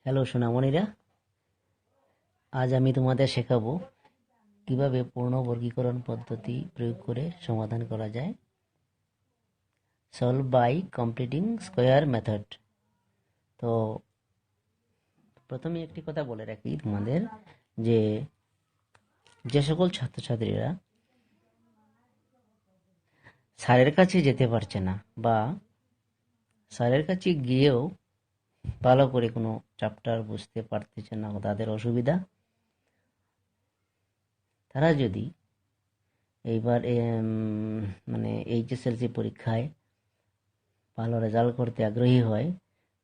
Hello সোনামণিরা, আজ আমি তোমাদের শেখাবো কিভাবে পূর্ণ বর্গীকরণ পদ্ধতি প্রয়োগ করে সমাধান করা যায়। Solve by completing square method. তো প্রথমে একটি কথা বলে রাখি তোমাদের, যে যে সকল ছাত্রছাত্রীরা স্যারের কাছে যেতে পারছে না বা স্যারের কাছে গিয়েও ভালো করে কোনো চ্যাপ্টার বুঝতে পারতেছে না, তাদের অসুবিধা, তারা যদি এইবার মানে এইচএসএলসি পরীক্ষায় ভালো রেজাল্ট করতে আগ্রহী হয়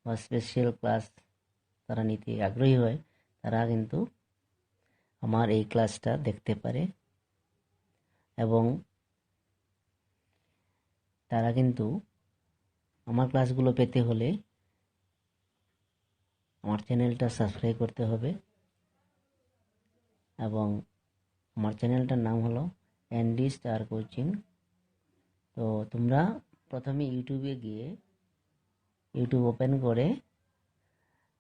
বা স্পেশাল ক্লাস তারা নিতে আগ্রহী হয়, তারা কিন্তু আমার এই ক্লাসটা দেখতে পারে এবং তারা কিন্তু আমার ক্লাসগুলো পেতে হলে আমার চ্যানেলটা সাবস্ক্রাইব করতে হবে এবং আমার চ্যানেলটার নাম হলো এনডি স্টার কোচিং। তো তোমরা প্রথমে ইউটিউবে গিয়ে ইউটিউব ওপেন করে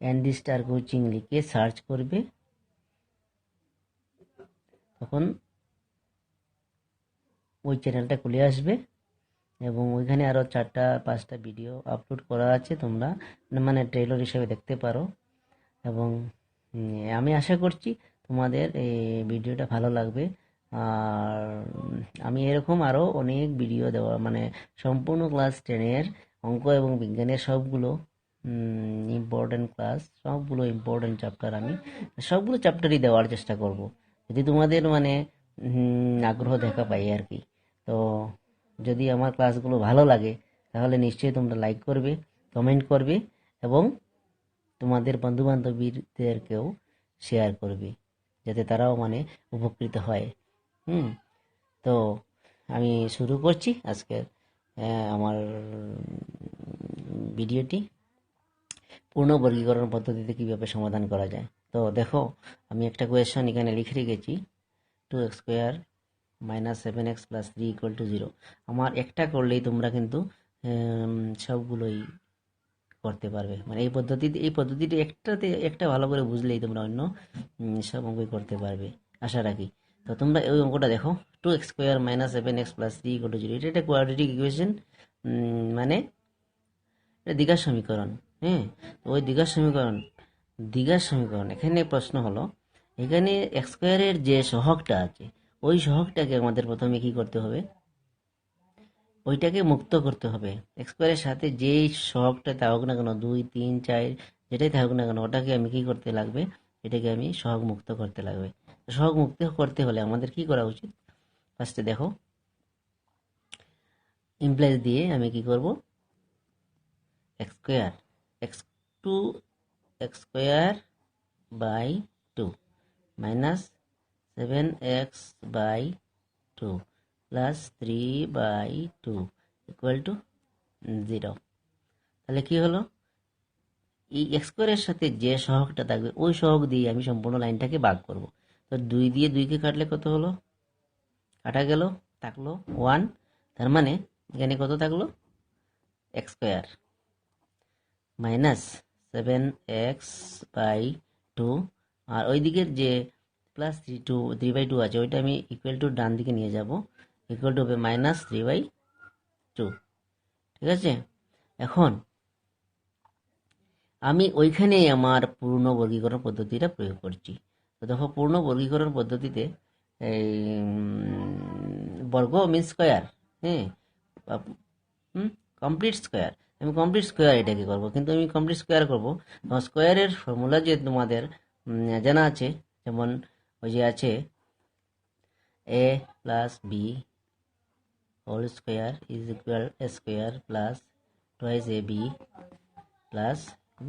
এনডি স্টার কোচিং লিখে সার্চ করবে, তখন ওই চ্যানেলটা খুলে আসবে এবং ওইখানে আরও 4-5টা ভিডিও আপলোড করা আছে, তোমরা মানে ট্রেলার হিসেবে দেখতে পারো। এবং আমি আশা করছি তোমাদের এই ভিডিওটা ভালো লাগবে। আর আমি এরকম আরও অনেক ভিডিও দেওয়া, মানে সম্পূর্ণ ক্লাস 10-এর অঙ্ক এবং বিজ্ঞানের সবগুলো ইম্পর্টেন্ট ক্লাস, সবগুলো ইম্পর্টেন্ট চ্যাপ্টার আমি সবগুলো চ্যাপ্টারই দেওয়ার চেষ্টা করব, যদি তোমাদের মানে আগ্রহ দেখা পাই আর কি। তো যদি আমার ক্লাসগুলো ভালো লাগে তাহলে নিশ্চয়ই তোমরা লাইক করবে, কমেন্ট করবে এবং তোমাদের বন্ধু বান্ধবীদেরকেও শেয়ার করবে, যাতে তারাও মানে উপকৃত হয়। তো আমি শুরু করছি আজকের আমার ভিডিওটি, পূর্ণ বর্গীকরণ পদ্ধতিতে কিভাবে সমাধান করা যায়। তো দেখো, আমি একটা কোয়েশ্চন এখানে লিখে রেখেছি, 2x² - 7x + 3 = 0। আমার একটা করলেই তোমরা কিন্তু সবগুলোই করতে পারবে, মানে এই পদ্ধতিটি একটা ভালো করে বুঝলেই তোমরা অন্য সব অঙ্কই করতে পারবে আশা রাখি। তো তোমরা ওই অঙ্কটা দেখো, 2x² - 7x + 3 = 0, এটা একটা কোয়াড্রেটিক ইকুয়েশন, মানে এটা দ্বিঘাত সমীকরণ। হ্যাঁ, তো ওই দ্বিঘাত সমীকরণ এখানে প্রশ্ন হলো, এখানে x² যে সহগটা আছে ওই সহগটাকে আমাদের প্রথমে কি করতে হবে, ওইটাকে মুক্ত করতে হবে। x² সাথে যেই সহগটা থাকুক না কেন, 2, 3, 4 যেটাই থাকুক না কেন, ওটাকে আমি কি করতে লাগবে, এটাকে আমি সহগ মুক্ত করতে লাগবে। সহগ মুক্ত করতে হলে আমাদের কি করা উচিত, ফার্স্টে দেখো ইমপ্লাইজ দিয়ে আমি কি করব, x² x2 x² / 2 - 7x/2 + 3/2 = 0। তাহলে কি হলো, এই x² সাথে যে সহগটা থাকবে ওই সহগ দিয়ে আমি সম্পূর্ণ লাইনটাকে ভাগ করব। তো 2 দিয়ে 2কে কাটলে কত হলো, কাটা গেল, থাকলো 1। তার মানে এখানে কত থাকলো, x² - 7x/2, আর ওই দিকের যে +3/2 আছে ওইটা আমি ইকুয়াল টু ডান দিকে নিয়ে যাব, ইকুয়াল টু হবে -3/2। ঠিক আছে, এখন আমি ওইখানে আমার পূর্ণ বর্গীকরণ পদ্ধতিটা প্রয়োগ করছি। তো দেখো, পূর্ণ বর্গীকরণ পদ্ধতিতে এই বর্গ মিন স্কোয়ার, হ্যাঁ, কমপ্লিট স্কোয়ার, আমি কমপ্লিট স্কোয়ার এটাকে করব, কিন্তু আমি কমপ্লিট স্কোয়ার করবো স্কোয়ারের ফর্মুলা যে তোমাদের জানা আছে, যেমন ওই যে আছে a + b whole square = a² + 2ab + b²।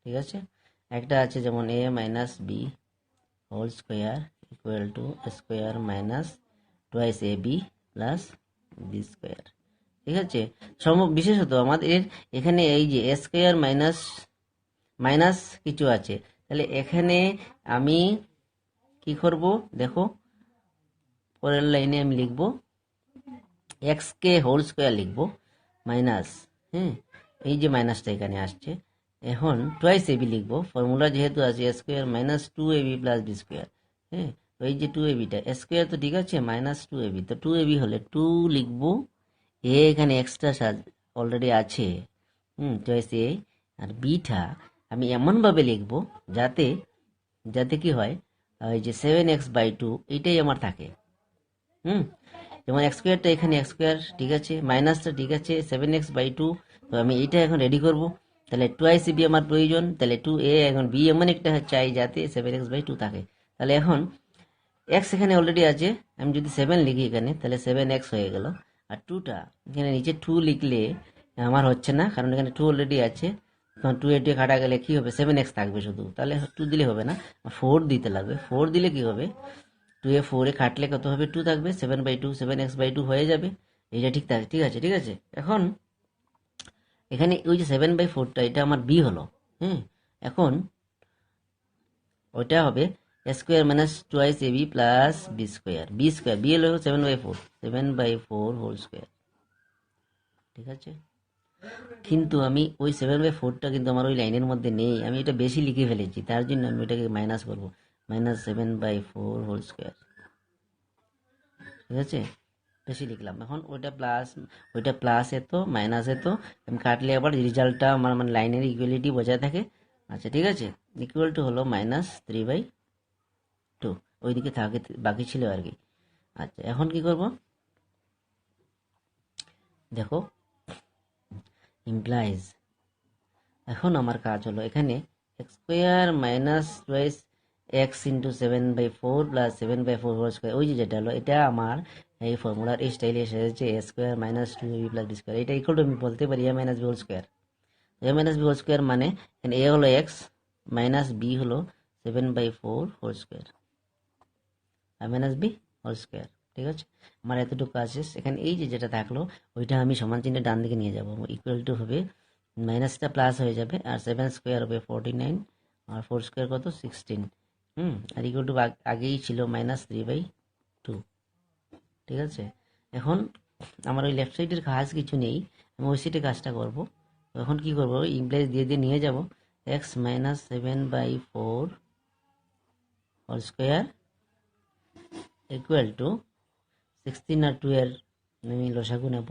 ঠিক আছে, একটা আছে যেমন a - b whole square = a² - 2ab + b²। ঠিক আছে, বিশেষত আমাদের এখানে এই যে a² মাইনাস কিছু আছে, তাহলে এখানে আমি কি করব, দেখো পরের লাইনে আমি লিখব x কে হোল স্কোয়ার লিখব মাইনাস, হ্যাঁ, এই যে মাইনাসটা এখানে আসছে, এখন টোয়াইস এবি লিখবো, ফর্মুলা যেহেতু আছে a square minus 2ab plus B square. হ্যাঁ, তো এই যে 2abটা স্কোয়ার তো ঠিক আছে, মাইনাস 2ab, তো 2ab হলে 2 লিখবো, এ এখানে এক্সট্রা অলরেডি আছে, টোয়াইস এ, আর বিটা আমি এমনভাবে লিখবো যাতে যাতে কি হয়, এই যে 7x/2 এইটাই আমার থাকে। যেমন এক্স স্কোয়ারটা এখানে এক্স স্কোয়ার ঠিক আছে, মাইনাসটা ঠিক আছে, 7x/2, তো আমি এইটা এখন রেডি করব। তাহলে টোয়াইস বি আমার প্রয়োজন, তাহলে 2a, এখন বি এমন একটা চাই যাতে 7x/2 থাকে। তাহলে এখন এক্স এখানে অলরেডি আছে, আমি যদি 7 লিখি এখানে তাহলে 7x হয়ে গেল, আর 2টা এখানে নিচে 2 লিখলে আমার হচ্ছে না, কারণ এখানে 2 অলরেডি আছে, তখন 2 এ কাটা গেলে কি হবে, 7x থাকবে শুধু, তাহলে 2 দিলে হবে না, 4 দিতে লাগবে। 4 দিলে কি হবে, 2 কাটলে কত হবে, 2 থাকবে, 7/2, 7x/2 হয়ে যাবে। এইটা ঠিক থাকে, ঠিক আছে, ঠিক আছে। এখন এখানে ওই যে 7/4টা এটা আমার বি হলো। এখন ওইটা হবে square minus twice A B plus B square, B হলো 7/4, 7/4 হোল স্কোয়ার, ঠিক আছে। কিন্তু আমি ওই 7/4টা কিন্তু আমার ওই লাইনের মধ্যে নেই, আমি এটা বেশি লিখে ফেলেছি, তার জন্য আমি এটাকে মাইনাস করবো, মাইনাস 7/4 হোল স্কোয়ার, ঠিক আছে, বেশি লিখলাম। এখন ওইটা প্লাস এত মাইনাস এত, আমি কাটলে আবার রেজাল্টটা আমার মানে লাইনের ইকুয়ালিটি বজায় থাকে। আচ্ছা ঠিক আছে, ইকুয়াল টু হলো -3/2, ওইদিকে থাকে বাকি ছিল আর কি। আচ্ছা এখন কি করব, দেখো ইমপ্লাইজ, এখন আমার কাজ হলো এখানে X square minus twice X into 7/4 plus 7/4 whole square, ওই যে যেটা হলো এটা আমার এই ফর্মুলার এই স্টাইলে এসেছে a square minus 2ab plus B square, এটা ইকুয়াল টু আমি বলতে পারি a minus b whole square. A minus b whole square মানে এখানে এ হলো এক্স মাইনাস বি হলো 7/4 whole square, a minus b whole square, ঠিক আছে। আমার এতটুকু আছে, এখানে এই যে যেটা থাকলো ওইটা আমি সমান চিহ্নে ডান দিকে নিয়ে যাবো, ইকুয়াল টু হবে মাইনাসটা প্লাস হয়ে যাবে, আর 7 স্কোয়ার হবে 49, আর 4 স্কোয়ার কত 16, আর ইকুয়াল টু আগেই ছিল -3/2, ঠিক আছে। এখন আমার ওই লেফট সাইডের কাজ কিছু নেই, আমি ওই সাইডে কাজটা করব। তো এখন কি করব, ইমপ্লাইজ দিয়ে দিয়ে নিয়ে যাব, X minus 7/4 whole square equal to 16 আর 2 এর আমি লসাগু নেব,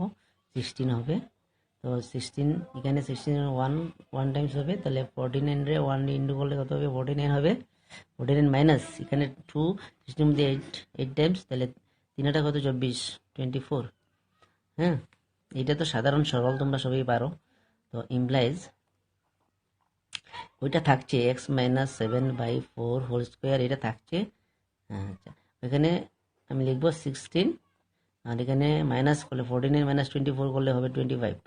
16 হবে। তো 16 এখানে 16 ওয়ান টাইমস হবে, তাহলে 49 রে 1 ইন্টু করলে কত হবে, 49 হবে। 49 মাইনাস এখানে 2, 16 মধ্যে 8 টাইমস, তাহলে 3টা কত 24, 24। হ্যাঁ, এটা তো সাধারণ সরল, তোমরা সবাই পারো। তো ইমপ্লাইজ ওইটা থাকছে এক্স মাইনাস 7/4 হোল স্কোয়ার, এটা থাকছে। আচ্ছা এখানে আমি লিখবো 16, আর এখানে মাইনাস করলে 49 মাইনাস 24 করলে হবে 25,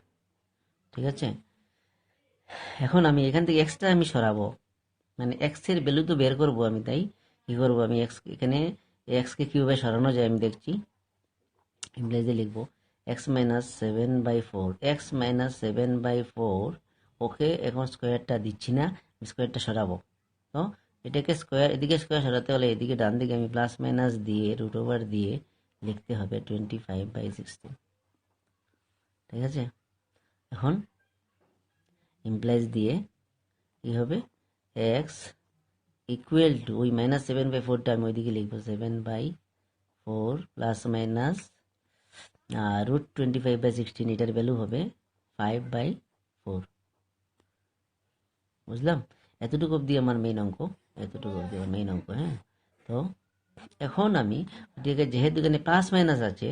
ঠিক আছে। এখন আমি এখান থেকে এক্সট্রা আমি সরাবো, মানে এক্স এর ভ্যালু তো বের করবো আমি, তাই কি করবো, আমি এক্স এখানে এক্সকে কীভাবে সরানো যায় আমি দেখছি। ইমপ্লাইজে লিখবো এক্স মাইনাস 7/4, এক্স মাইনাস 7/4, ওকে এখন স্কোয়ারটা দিচ্ছি না, স্কোয়ারটা সরাবো। তো এটাকে স্কোয়ার, এদিকে স্কোয়ার সরাতে হলে এদিকে ডান দিকে আমি প্লাস মাইনাস দিয়ে রুট ওভার দিয়ে লিখতে হবে 25/16, ঠিক আছে। এখন ইমপ্লাইজ দিয়ে কি হবে, এক্স ইকুয়াল টু ওই -7/4টা আমি ওইদিকে লিখবো 7/4 প্লাস মাইনাস রুট 25/16, এটার ভ্যালু হবে 5/4, বুঝলাম। এতটুকু অবধি আমার মেইন অঙ্ক, এতটুকু অবধি আমার মেইন অঙ্ক। হ্যাঁ, তো এখন আমি ওটিকে যেহেতু এখানে প্লাস মাইনাস আছে,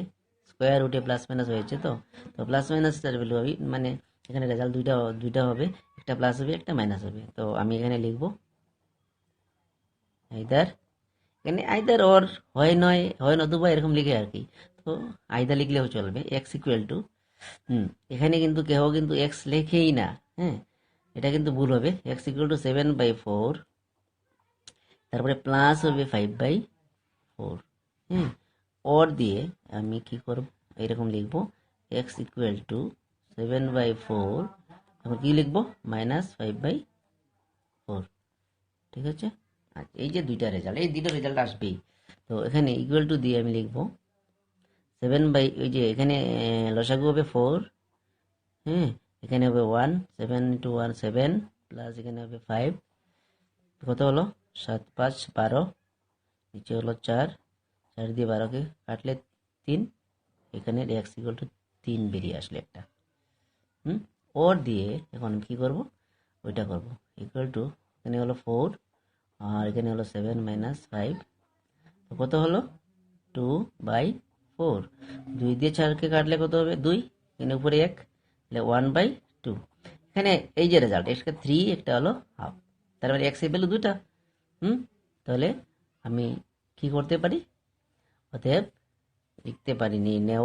স্কোয়ার রুটে প্লাস মাইনাস হয়েছে, তো তো প্লাস মাইনাসটার ভ্যালু হবে মানে এখানে রেজাল্ট দুইটা হবে, একটা প্লাস হবে একটা মাইনাস হবে। তো আমি এখানে লিখবো আইদার, এখানে আইদার ওর হয় নতুবা এরকম লিখে আর কি। তো আইদার লিখলেও চলবে, এক্স ইকুয়াল টু, এখানে কিন্তু কেউ কিন্তু এক্স লেখেই না। হ্যাঁ, এটা কিন্তু ভুল হবে, এক্স ইকুয়াল টু 7/4, তারপরে প্লাস হবে 5/4। ওর দিয়ে আমি কি করব, এরকম লিখবো এক্স ইকুয়াল টু 7/4, এখন কি লিখবো -5/4, ঠিক আছে। আচ্ছা এই যে দুইটা রেজাল্ট, এই দুটো রেজাল্ট আসবেই। তো এখানে ইকুয়াল টু দিয়ে আমি লিখবো 7 ওই যে এখানে লসাগু হবে 4, এখানে হবে 1, 7 × 1 7 প্লাস এখানে হবে 5, কত হলো 7 5 12, নিচে হলো 4, 4 দিয়ে 12কে কাটলে 3, এখানে x ইকুয়াল টু 3 বেরিয়ে আসলে একটা। ওর দিয়ে এখন আমি কি করব, ওইটা করব। ইকুয়াল টু এখানে হলো 4 আর এখানে হলো 7 মাইনাস 5, তো কত হলো 2/4। 2 দিয়ে 4কে কাটলে কত হবে 2, এখানে উপরে 1, তাহলে 1/2। এখানে এই যে রেজাল্ট, একটা 3 একটা হলো হাফ, তার মানে x এর ভ্যালু দুটা। তাহলে আমি কি করতে পারি, অতএব লিখতে পারি নির্ণেয়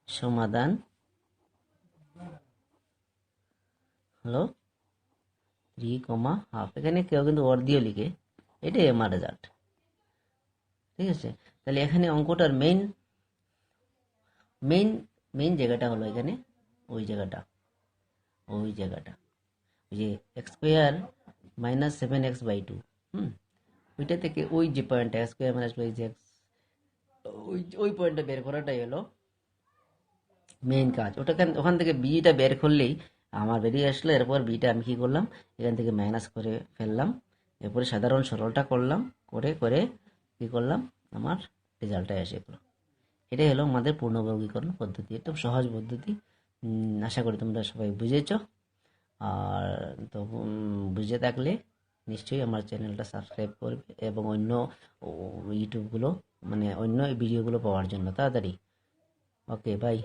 সমাধান হলো 3, এখানে কেউ কিন্তু ওর দিয়েও লিখে, এটাই আমার রেজাল্ট। ঠিক আছে, তাহলে এখানে অঙ্কটার মেইন মেইন মেইন জায়গাটা হলো এখানে ওই জায়গাটা, ওই যে এক্স স্কোয়ার মাইনাস 7x/2, ওইটা থেকে ওই যে পয়েন্টটা এক্স স্কোয়ার মাইনাস 2x, ওই পয়েন্টটা বের করাটাই হলো মেইন কাজ। ওখান থেকে বিটা বের করলেই আমার বেরিয়ে আসলো। এরপর বিটা আমি কি করলাম, এখান থেকে মাইনাস করে ফেললাম, এরপরে সাধারণ সরলটা করলাম, করে করে কি করলাম, আমার রেজাল্টটা এসে গেলো। এটাই হলো আমাদের পূর্ণবর্গীকরণ পদ্ধতি, একদম সহজ পদ্ধতি। আশা করি তোমরা সবাই বুঝেছ। আর তো বুঝে থাকলে নিশ্চয়ই আমার চ্যানেলটা সাবস্ক্রাইব করবে এবং অন্য ইউটিউবগুলো, মানে অন্য ভিডিওগুলো পাওয়ার জন্য তাড়াতাড়ি। ওকে, বাই।